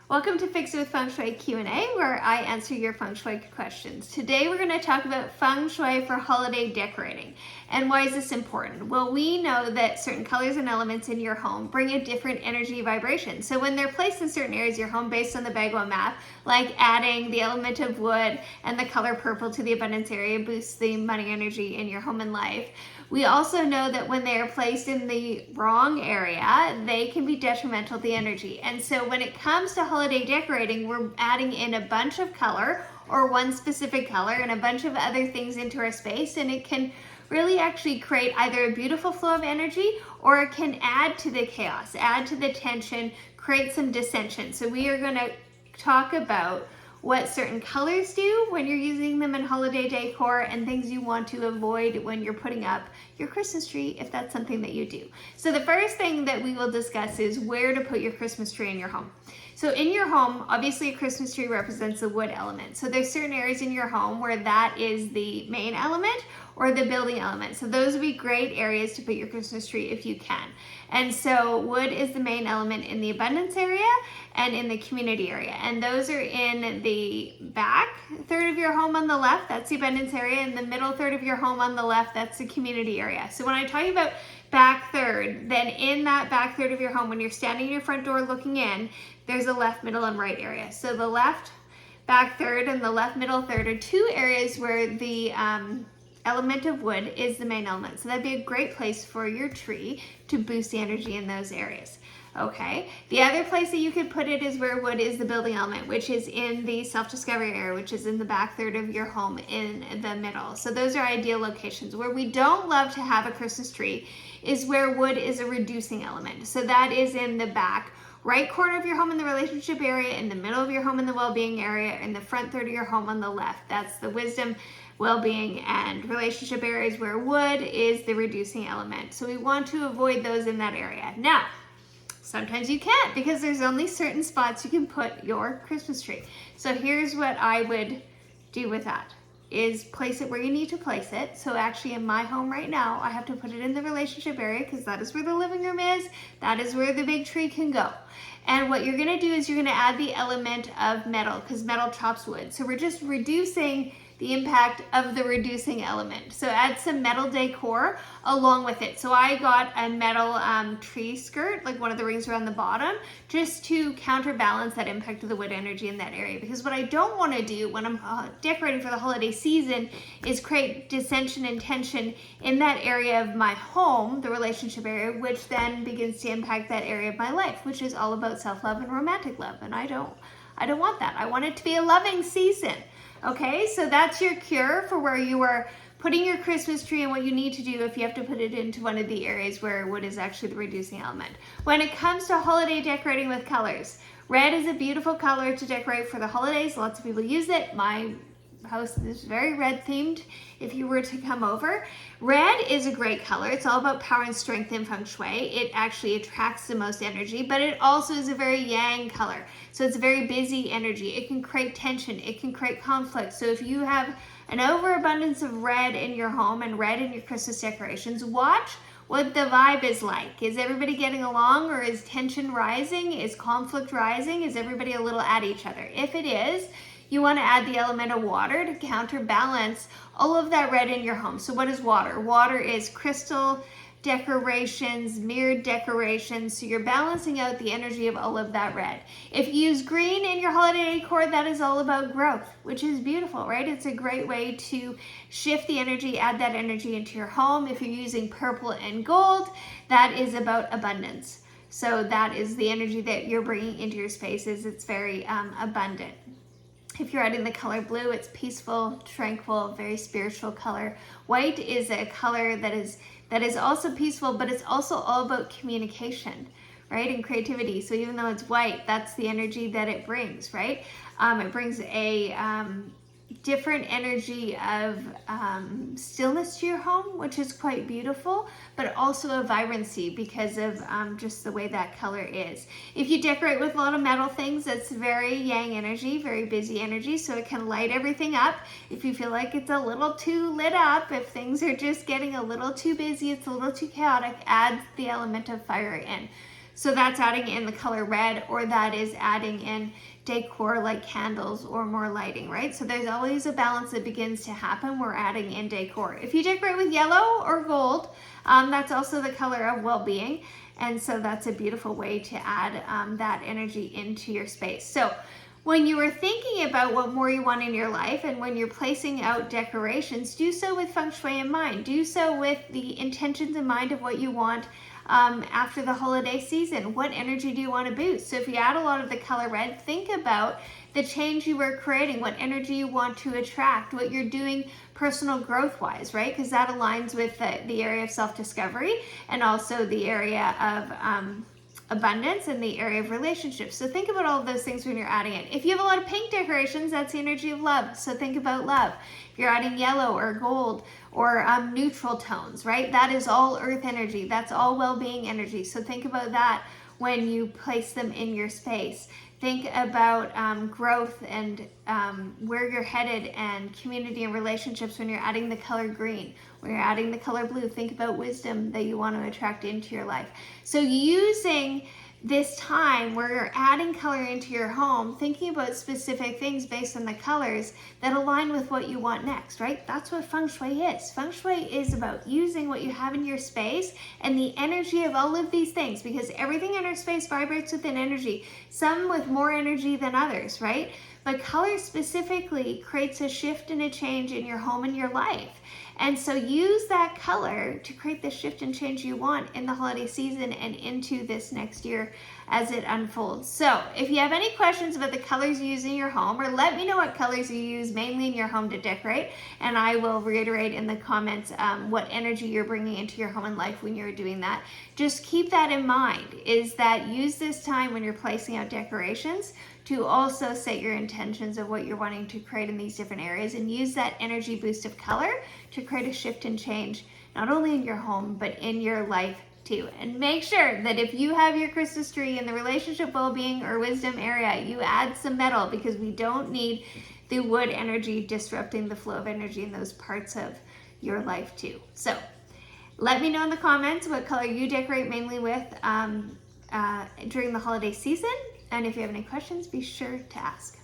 Welcome to Fix It with Feng Shui Q&A, where I answer your Feng Shui questions. Today we're going to talk about Feng Shui for holiday decorating. And why is this important? Well, we know that certain colors and elements in your home bring a different energy vibration. So when they're placed in certain areas of your home based on the Bagua map, like adding the element of wood and the color purple to the abundance area boosts the money energy in your home and life. We also know that when they are placed in the wrong area, they can be detrimental to the energy. And so when it comes to holiday decorating, we're adding in a bunch of color or one specific color and a bunch of other things into our space, and it can really actually create either a beautiful flow of energy or it can add to the chaos, add to the tension, create some dissension. So we are going to talk about what certain colors do when you're using them in holiday decor and things you want to avoid when you're putting up your Christmas tree, if that's something that you do. So the first thing that we will discuss is where to put your Christmas tree in your home. So in your home, obviously a Christmas tree represents the wood element. So there's certain areas in your home where that is the main element or the building element. So those would be great areas to put your Christmas tree if you can. And so wood is the main element in the abundance area and in the community area. And those are in the back third of your home on the left, that's the abundance area, and the middle third of your home on the left, that's the community area. So when I talk about back third, then in that back third of your home, when you're standing in your front door looking in, there's a left, middle, and right area. So the left back third and the left middle third are two areas where the element of wood is the main element. So that'd be a great place for your tree to boost the energy in those areas. Okay, the other place that you could put it is where wood is the building element, which is in the self-discovery area, which is in the back third of your home in the middle. So those are ideal locations. Where we don't love to have a Christmas tree is where wood is a reducing element. So that is in the back right corner of your home in the relationship area, in the middle of your home in the well-being area, in the front third of your home on the left. That's the wisdom, well-being, and relationship areas where wood is the reducing element. So we want to avoid those in that area. Now, sometimes you can't because there's only certain spots you can put your Christmas tree. So here's what I would do with that, is place it where you need to place it. So actually in my home right now, I have to put it in the relationship area because that is where the living room is. That is where the big tree can go. And what you're gonna do is you're gonna add the element of metal because metal chops wood. So we're just reducing the impact of the reducing element. So add some metal decor along with it. So I got a metal tree skirt, like one of the rings around the bottom, just to counterbalance that impact of the wood energy in that area. Because what I don't want to do when I'm decorating for the holiday season is create dissension and tension in that area of my home, the relationship area, which then begins to impact that area of my life, which is all about self-love and romantic love. And I don't want that. I want it to be a loving season. Okay, so that's your cure for where you are putting your Christmas tree and what you need to do if you have to put it into one of the areas where wood is actually the reducing element. When it comes to holiday decorating with colors, red is a beautiful color to decorate for the holidays. Lots of people use it. My house is very red themed if you were to come over. Red is a great color. It's all about power and strength in Feng Shui. It actually attracts the most energy, but it also is a very yang color. So it's a very busy energy. It can create tension. It can create conflict. So if you have an overabundance of red in your home and red in your Christmas decorations, watch what the vibe is like. Is everybody getting along, or is tension rising? Is conflict rising? Is everybody a little at each other? If it is, you want to add the element of water to counterbalance all of that red in your home. So what is water? Water is crystal decorations, mirrored decorations. So you're balancing out the energy of all of that red. If you use green in your holiday decor, that is all about growth, which is beautiful, right? It's a great way to shift the energy, add that energy into your home. If you're using purple and gold, that is about abundance. So that is the energy that you're bringing into your spaces. It's very abundant. If you're adding the color blue, it's peaceful, tranquil, very spiritual color. White is a color that is also peaceful, but it's also all about communication, right? And creativity. So even though it's white, that's the energy that it brings, right? It brings a different energy of stillness to your home, which is quite beautiful, but also a vibrancy because of just the way that color is. If you decorate with a lot of metal things, that's very yang energy, very busy energy, so it can light everything up. If you feel like it's a little too lit up, if things are just getting a little too busy, it's a little too chaotic, add the element of fire in. So that's adding in the color red, or that is adding in decor like candles or more lighting, right? So there's always a balance that begins to happen. We're adding in decor. If you decorate with yellow or gold, that's also the color of well-being. And so that's a beautiful way to add that energy into your space. So when you are thinking about what more you want in your life, and when you're placing out decorations, do so with Feng Shui in mind. Do so with the intentions in mind of what you want after the holiday season. What energy do you want to boost? So if you add a lot of the color red, think about the change you were creating, what energy you want to attract, what you're doing personal growth wise, right? Because that aligns with the area of self-discovery, and also the area of abundance, and the area of relationships. So think about all of those things when you're adding it. If you have a lot of pink decorations, that's the energy of love. So think about love. If you're adding yellow or gold or neutral tones, right? That is all earth energy. That's all well-being energy. So think about that when you place them in your space. Think about growth and where you're headed, and community and relationships when you're adding the color green. When you're adding the color blue, think about wisdom that you want to attract into your life. So using this time where you're adding color into your home, thinking about specific things based on the colors that align with what you want next, right? That's what Feng Shui is. Feng Shui is about using what you have in your space and the energy of all of these things, because everything in our space vibrates with an energy, some with more energy than others, right? But color specifically creates a shift and a change in your home and your life. And so use that color to create the shift and change you want in the holiday season and into this next year as it unfolds. So if you have any questions about the colors you use in your home, or let me know what colors you use mainly in your home to decorate, and I will reiterate in the comments what energy you're bringing into your home and life when you're doing that. Just keep that in mind, is that use this time when you're placing out decorations to also set your intentions of what you're wanting to create in these different areas, and use that energy boost of color to create a shift and change, not only in your home, but in your life too. And make sure that if you have your Christmas tree in the relationship, well-being, or wisdom area, you add some metal, because we don't need the wood energy disrupting the flow of energy in those parts of your life too. So let me know in the comments what color you decorate mainly with during the holiday season. And if you have any questions, be sure to ask.